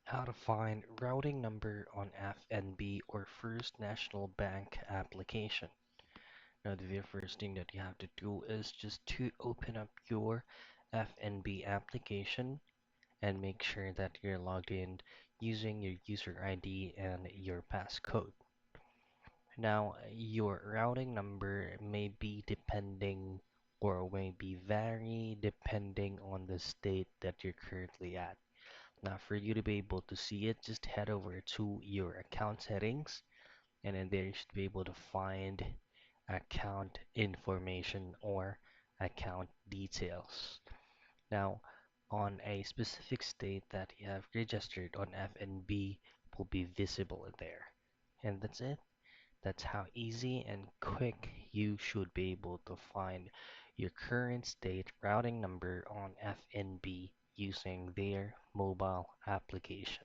How to find routing number on FNB or First National Bank application. Now, the very first thing that you have to do is just to open up your FNB application and make sure that you're logged in using your user ID and your passcode. Now, your routing number may be depending or may be vary depending on the state that you're currently at. Now, for you to be able to see it, just head over to your account settings, and in there you should be able to find account information or account details. Now, on a specific state that you have registered on FNB will be visible in there. And that's it. That's how easy and quick you should be able to find your current state routing number on FNB using their mobile application.